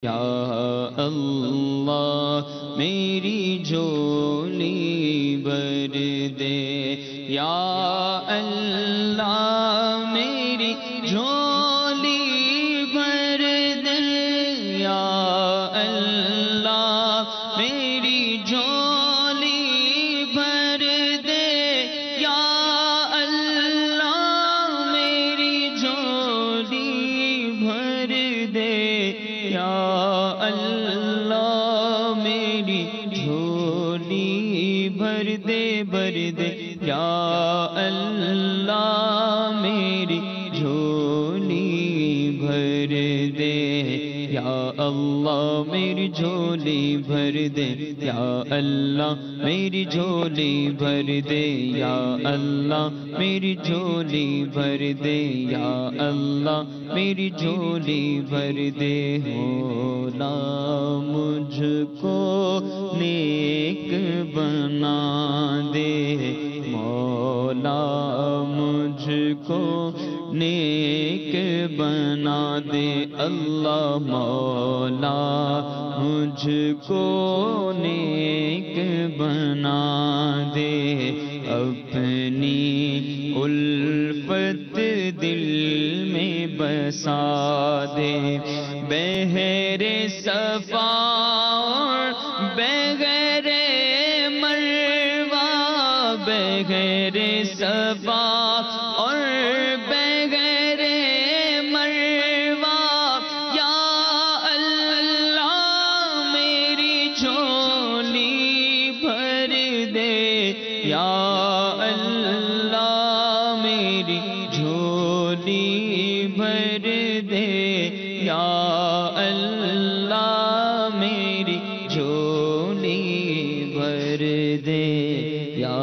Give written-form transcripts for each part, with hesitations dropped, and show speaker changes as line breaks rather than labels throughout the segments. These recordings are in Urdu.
یا اللہ میری جھولی بھر دے، یا اللہ میری جھولی بھر دے، یا اللہ میری جھولی بھر دے، یا اللہ میری جھولی بھر دے، یا اللہ میری جھولی بھر دے بھر دے، یا اللہ میری جھولی بھر دے، یا اللہ میری جھولی بھر دے، یا اللہ میری جھولی بھر دے، یا اللہ میری جھولی بھر دے، یا اللہ میری جھولی بھر دے، مولا مجھ کو نیک بنا دے، مولا مجھ کو نیک بنا دے، اللہ مولا مجھ کو نیک بنا دے، اپنی الفت دل میں بسا دے، بحر صفا اور بغیر مروہ، بغیر صفا اور بغیر مروہ، یا اللہ میری جھولی بھر دے، یا اللہ میری جھولی بھر دے، یا اللہ میری جھولی بھر دے، یا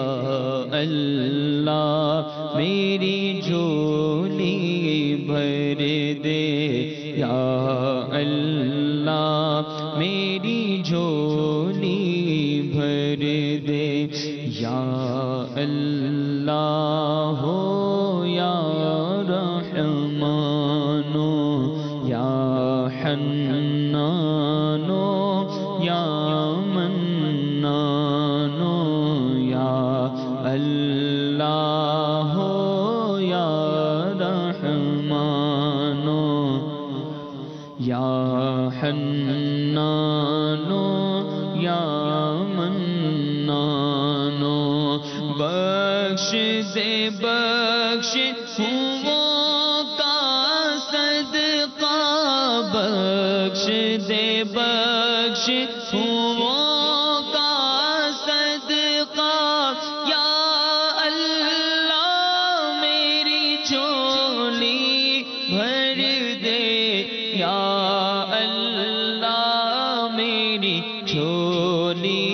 اللہ میری جھولی بھر دے، یا اللہ میری جھولی بھر دے، یا اللہ ہو یا رحمانو، یا حنانو، یا منانو، یا اللہ ہو یا رحمانو، یا حنانو، یا منانو، بخش دے بخش ہوں کا صدقہ، بخش دے بخش ہوں کا صدقہ، یا اللہ میری جھولی بھر دے، یا اللہ میری جھولی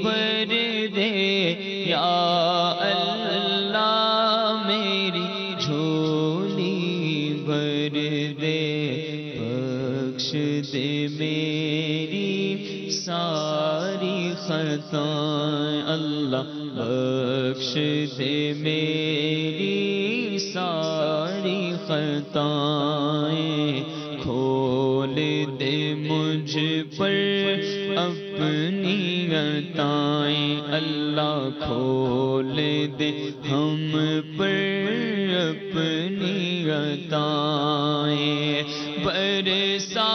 بھر دے، یا اللہ میری جھولی بھر دے، بخش دے میری ساری خطائیں، اللہ بخش دے میری ساری خطائیں، کھول دے مجھ پر اپنی عطائیں، اللہ کھول دے ہم پر اپنی عطائیں، برسا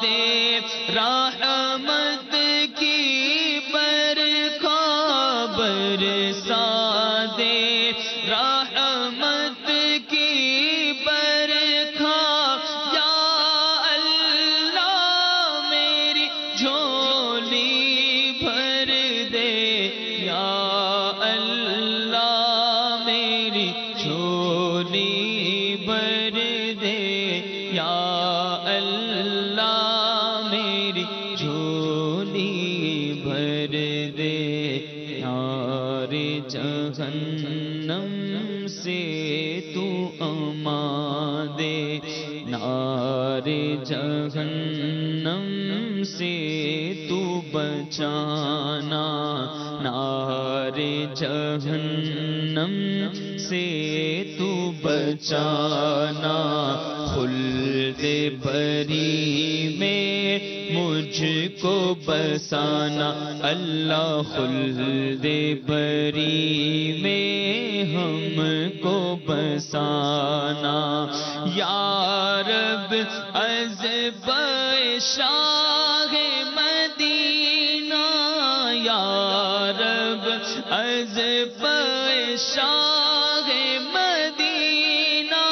دے رحمت کی برکھا، برسا دے رحمت کی برکھا، یا اللہ میری جھولی بھر دے، یا اللہ میری جھولی بھر دے، یا اللہ میری جھولی بھر دے، نار جہنم سے تو امان دے، نار جہنم سے تو بچانا، نار جہنم سے تو بچانا، خلد بری میں مجھ کو بسانا اللہ خلد بری میں ہم کو بسانا یا رب از شاہ مدینہ یا رب از شاہ مدینہ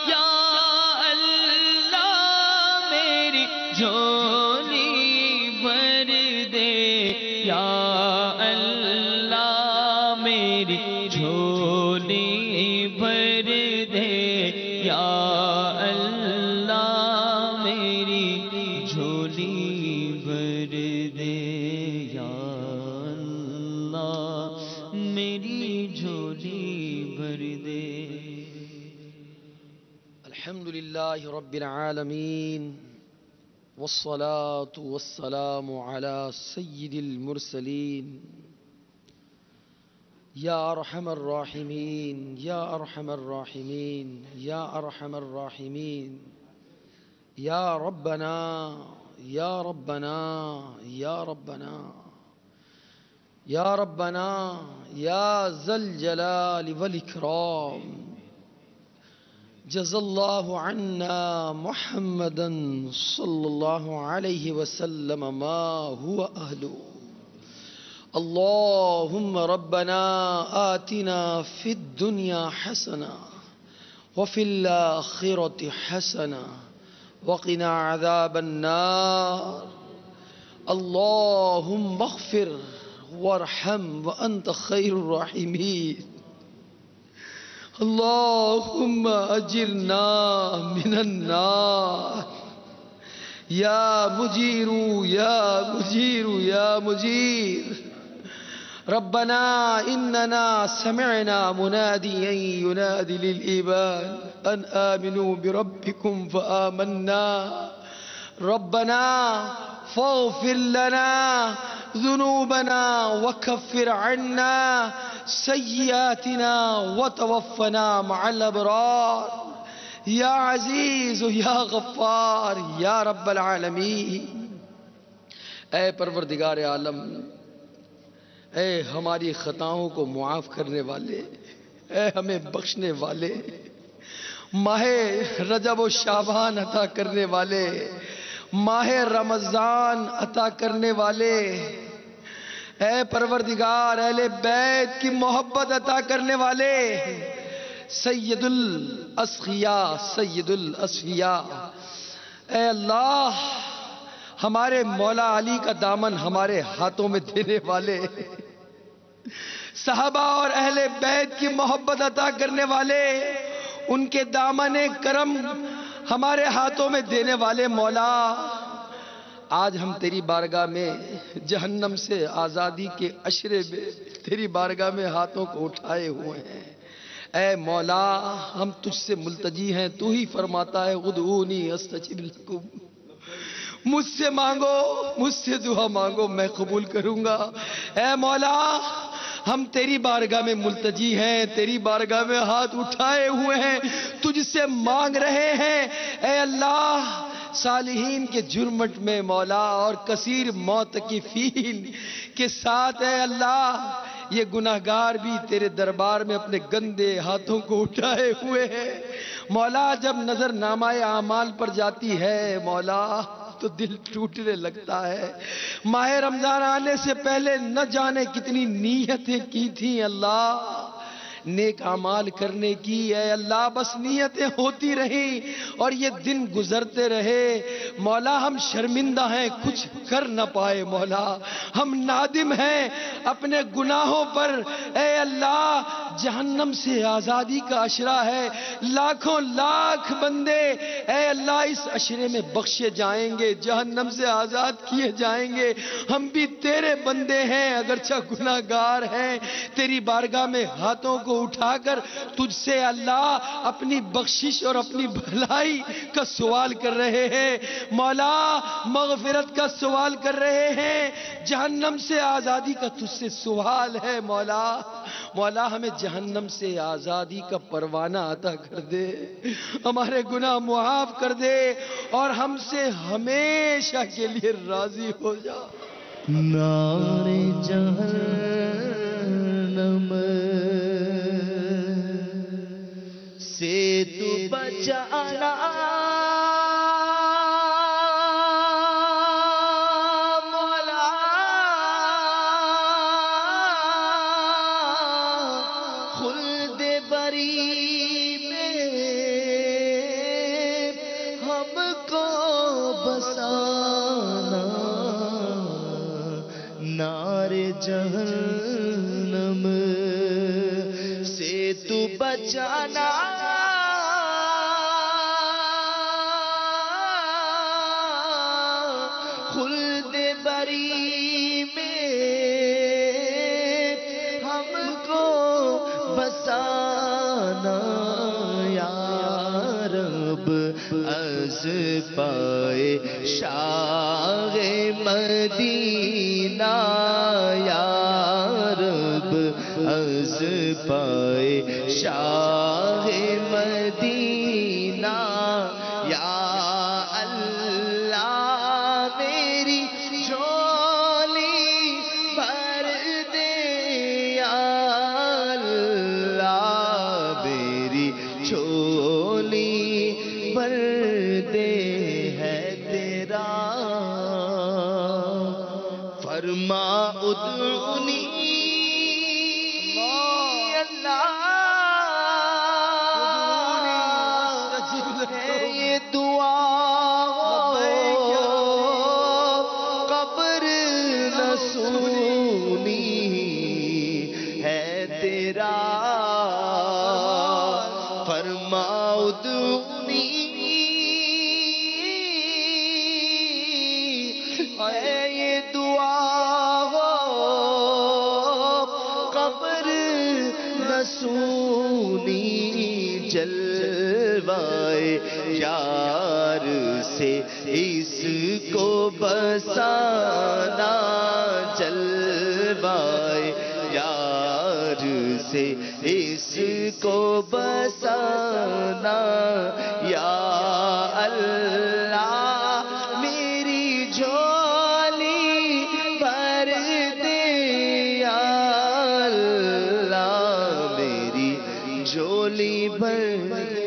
یا اللہ میری جھولی بھر دے یا اللہ میری جھولی بھر دے یا اللہ میری جھولی بھر دے یا اللہ میری جھولی بھر دے.
الحمدللہ رب العالمین والصلاة والسلام على سید المرسلین یا ارحم الراحمین یا ارحم الراحمین یا ارحم الراحمین یا ربنا یا ربنا یا ربنا یا ربنا یا ذا الجلال والاکرام جزا اللہ عنا محمدا صلی اللہ علیہ وسلم ما هو اہلو. اللہم ربنا آتنا فی الدنیا حسنا وفی الآخرة حسنا وقنا عذاب النار. اللہم اغفر وارحم وانت خیر الراحمین. اللہم اجرنا من النار یا مجیر یا مجیر یا مجیر. ربنا اننا سمعنا منادیا ینادی للایمان ان آمنوا بربکم فآمنا. ربنا فاغفر لنا ذنوبنا وكفر عنا سيئاتنا وتوفنا مع الابرار. یا عزیز یا غفار یا رب العالمین. اے پروردگار عالم، اے ہماری خطاؤں کو معاف کرنے والے، اے ہمیں بخشنے والے، ماہ رجب و شعبان عطا کرنے والے، ماہ رمضان عطا کرنے والے، اے پروردگار اہل بیت کی محبت عطا کرنے والے، سید الاسخیاء سید الاسفیاء. اے اللہ ہمارے مولا علی کا دامن ہمارے ہاتھوں میں دینے والے، صحابہ اور اہل بیت کی محبت عطا کرنے والے، ان کے دامن کرم ہمارے ہاتھوں میں دینے والے مولا، آج ہم تیری بارگاہ میں جہنم سے آزادی کے عشرے میں تیری بارگاہ میں ہاتھوں کو اٹھائے ہوئے ہیں. اے مولا ہم تجھ سے ملتجی ہیں، تو ہی فرماتا ہے ادعونی استجب لکم. مجھ سے مانگو، مجھ سے دعا مانگو، میں قبول کروں گا. اے مولا ہم تیری بارگاہ میں ملتجی ہیں، تیری بارگاہ میں ہاتھ اٹھائے ہوئے ہیں، تجھ سے مانگ رہے ہیں. اے اللہ صالحین کے جرمٹ میں مولا اور کثیر معتکفین کے ساتھ اے اللہ یہ گناہگار بھی تیرے دربار میں اپنے گندے ہاتھوں کو اٹھائے ہوئے ہیں. مولا جب نظر نامہ اعمال پر جاتی ہے مولا تو دل ٹوٹنے لگتا ہے. ماہ رمضان آنے سے پہلے نہ جانے کتنی نیتیں کی تھیں اللہ نیک اعمال کرنے کی. اے اللہ بس نیتیں ہوتی رہیں اور یہ دن گزرتے رہے. مولا ہم شرمندہ ہیں، کچھ کر نہ پائے. مولا ہم نادم ہیں اپنے گناہوں پر. اے اللہ جہنم سے آزادی کا عشرہ ہے، لاکھوں لاکھ بندے اے اللہ اس عشرے میں بخشے جائیں گے، جہنم سے آزاد کیے جائیں گے. ہم بھی تیرے بندے ہیں، اگرچہ گناہگار ہیں، تیری بارگاہ میں ہاتھوں کو وہ اٹھا کر تجھ سے اللہ اپنی بخشش اور اپنی بھلائی کا سوال کر رہے ہیں مولا، مغفرت کا سوال کر رہے ہیں، جہنم سے آزادی کا تجھ سے سوال ہے مولا۔ مولا ہمیں جہنم سے آزادی کا پروانہ عطا کر دے، ہمارے گناہ معاف کر دے اور ہم سے ہمیشہ کے لیے راضی ہو جا۔
نار جہنم سے تو بچانا مولا، خلد بری میں ہم کو بسانا، نار جہنم سے تو بچانا، خلد بری میں ہم کو بسانا، یا رب از پائے شاہ مدینہ، یا رب از پائے شاہ مدینہ، یا اللہ میری جھولی بھر دے، یا اللہ میری جھولی بھر دے، ہے تیرا فرما ادعونی اللہ، ہے یہ دعا قبر نہ سونی، ہے تیرا فرما ادعونی، ہے یہ دعا قبر نہ سونی، جلوائے یار سے اس کو بسانا، جلوائے یار سے اس کو بسانا، یا اللہ میری جھولی بھر دے، یا اللہ میری جھولی بھر دے۔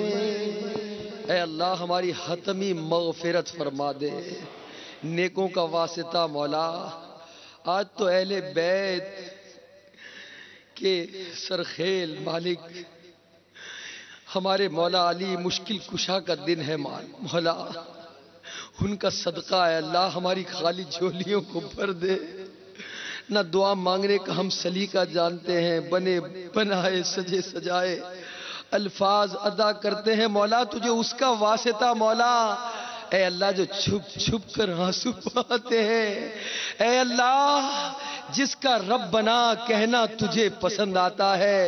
اے اللہ ہماری حتمی مغفرت فرما دے، نیکوں کا واسطہ مولا۔ آج تو اہل بیت کے سرخیل مالک ہمارے مولا علی مشکل کشا کا دن ہے مولا، ان کا صدقہ ہے اللہ ہماری خالی جھولیوں کو بھر دے۔ نہ دعا مانگنے کا ہم سلیقہ جانتے ہیں، بنے بنائے سجے سجائے الفاظ ادا کرتے ہیں مولا، تجھے اس کا واسطہ مولا، اے اللہ جو چھپ چھپ کر آنسو بہاتے ہیں، اے اللہ جس کا رب بنا کہنا تجھے پسند آتا ہے،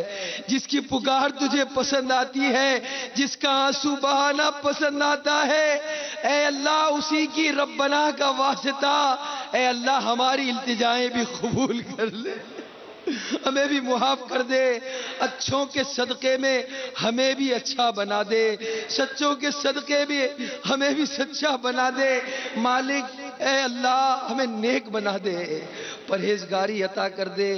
جس کی پکار تجھے پسند آتی ہے، جس کا آنسو بہانا پسند آتا ہے، اے اللہ اسی کی رب بنا کا واسطہ، اے اللہ ہماری التجائیں بھی قبول کر لے، ہمیں بھی معاف کر دے، اچھوں کے صدقے میں ہمیں بھی اچھا بنا دے، سچوں کے صدقے بھی ہمیں بھی سچا بنا دے، مالک اے اللہ ہمیں نیک بنا دے، پرہیزگاری عطا کر دے۔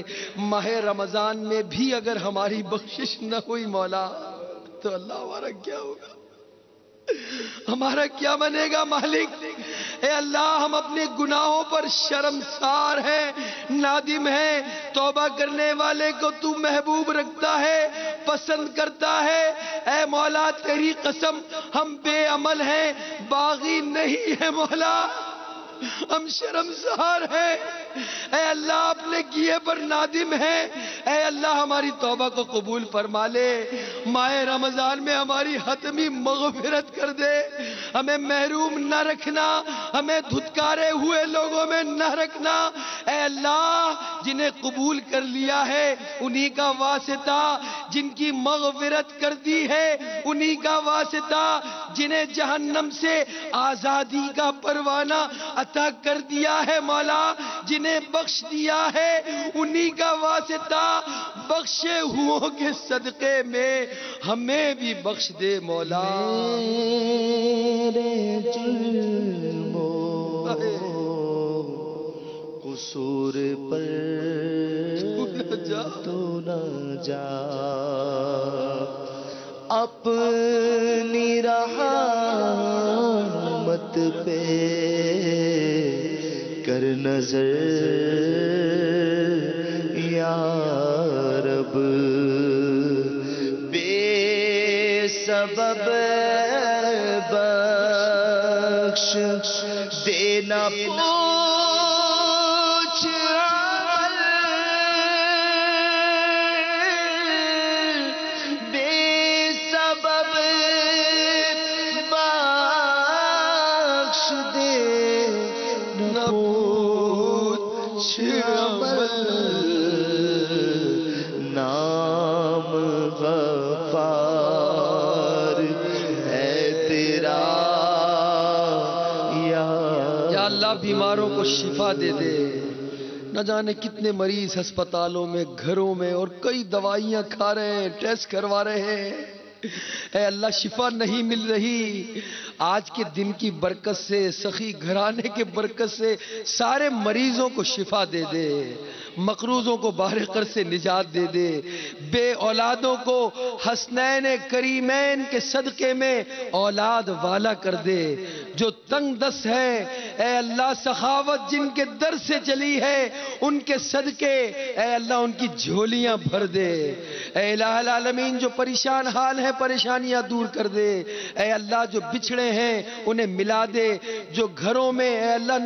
ماہ رمضان میں بھی اگر ہماری بخشش نہ ہوئی مولا تو اللہ ہمارا کیا ہوگا، ہمارا کیا بنے گا مالک؟ اے اللہ ہم اپنے گناہوں پر شرمسار ہیں، نادم ہیں، توبہ کرنے والے کو تو محبوب رکھتا ہے، پسند کرتا ہے، اے مولا تیری قسم ہم بے عمل ہیں، باغی نہیں ہے مولا، ہم شرمسار ہیں، اے اللہ اپنے کیے پر نادم ہیں، اے اللہ ہماری توبہ کو قبول فرما لے، ماہ رمضان میں ہماری حتمی مغفرت کر دے، ہمیں محروم نہ رکھنا، ہمیں دھتکارے ہوئے لوگوں میں نہ رکھنا، اے اللہ جنہیں قبول کر لیا ہے انہی کا واسطہ جن کی مغفرت کر دی ہے انہی کا واسطہ، جنہیں جہنم سے آزادی کا پروانہ عطا کر دیا ہے مولا، جنہیں بخش دیا ہے انہی کا واسطہ، بخشے ہوں کے صدقے میں ہمیں بھی بخش دے مولا۔
میرے جرموں قصور پر تو نہ جا، اپنی رحمت پہ کر نظر یا رب، بے سبب بخش دینا پوچھ عمل، بے سبب بخش دینا پوچھ عمل، نام غفار ہے تیرا یا
اللہ بیماروں کو شفا دے دے۔ نہ جانے کتنے مریض ہسپتالوں میں، گھروں میں، اور کئی دوائیاں کھا رہے ہیں، ٹیسٹ کروا رہے ہیں، اے اللہ شفا نہیں مل رہی۔ آج کے دن کی برکت سے، سخی گھرانے کے برکت سے سارے مریضوں کو شفا دے دے، مقروضوں کو باہر قرض سے نجات دے دے، بے اولادوں کو حسنین کریمین کے صدقے میں اولاد والا کر دے، جو تنگ دست ہے اے اللہ سخاوت جن کے در سے چلی ہے ان کے صدقے اے اللہ ان کی جھولیاں بھر دے، اے الہ العالمین جو پریشان حال ہیں پریشانیاں دور کر دے، اے اللہ جو بچھڑے ہیں انہیں ملا دے، جو گھروں میں اے اللہ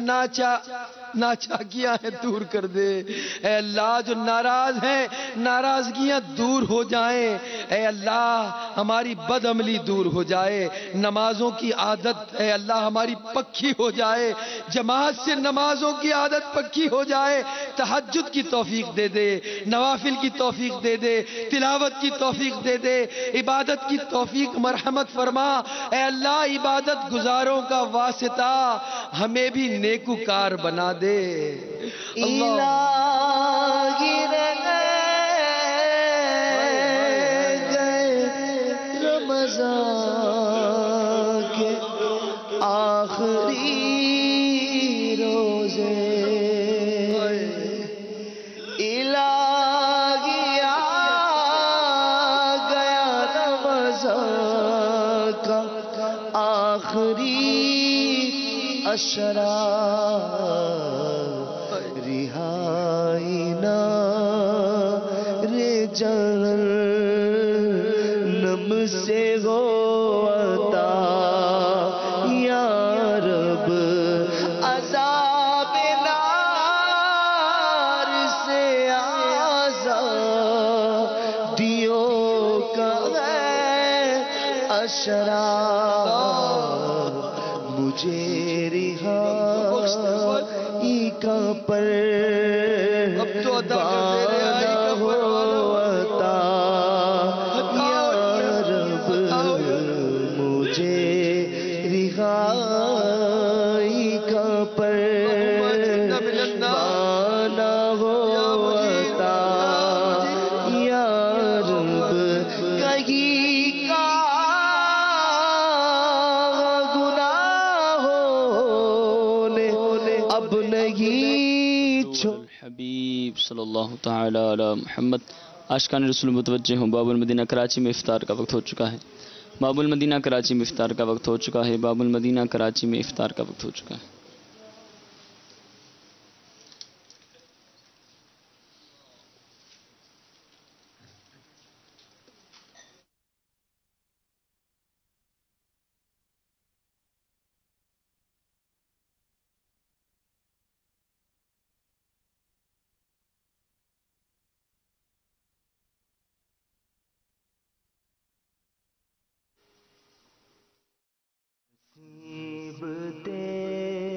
ناچاکیاں ہیں دور کر دے، اے اللہ جو ناراض ہیں ناراضگیاں دور ہو جائیں، اے اللہ ہماری بد عملی دور ہو جائے، نمازوں کی عادت اے اللہ ہماری پکی ہو جائے، جماعت سے نمازوں کی عادت پکی ہو جائے، تہجد کی توفیق دے دے، نوافل کی توفیق دے دے، تلاوت کی توفیق دے دے، عبادت کی توفیق مرحمت فرما، اے اللہ عبادت گزاروں کا واسطہ ہمیں بھی نیکوکار بنا دے۔
الہی رہ گئے رمضان کے آخری روزے، الہی آ گیا رمضان کا آخری اشرا، رہائی نہ رے جہنم سے ہو عطا یا رب، عذاب نار سے آزادیوں کا ہے اشرا، مجھے رہائی کا پروانہ ہو عطا یا رب، مجھے رہائی کا پروانہ ہو عطا یا رب، کہیں کا اب نہیں
حبیب صلی اللہ تعالی علی محمد۔ عاشقان رسول متوجہ ہوں، باب المدینہ کراچی میں افطار کا وقت ہو چکا ہے، باب المدینہ کراچی میں افطار کا وقت ہو چکا ہے، باب المدینہ کراچی میں افطار کا وقت ہو چکا ہے۔
نصیب تیرا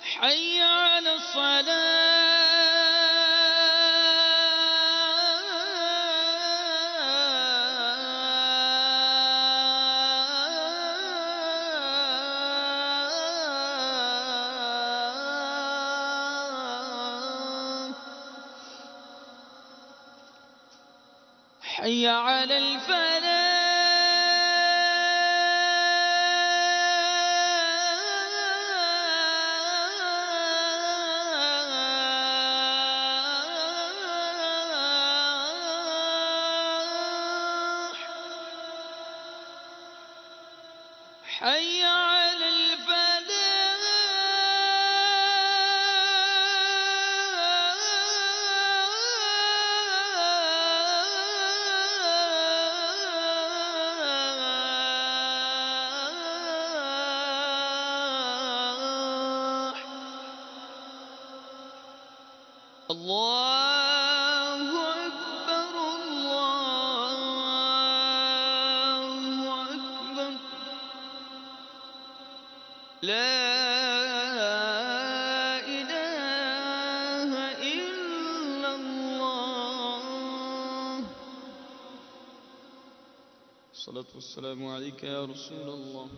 حي على الصلاة حي على الفلاح حي على الفلاح. الله أكبر الله أكبر لا إله إلا الله. الصلاة والسلام عليك يا رسول الله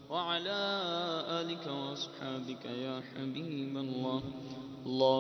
وعلى آلك وأصحابك يا حبيب الله. الله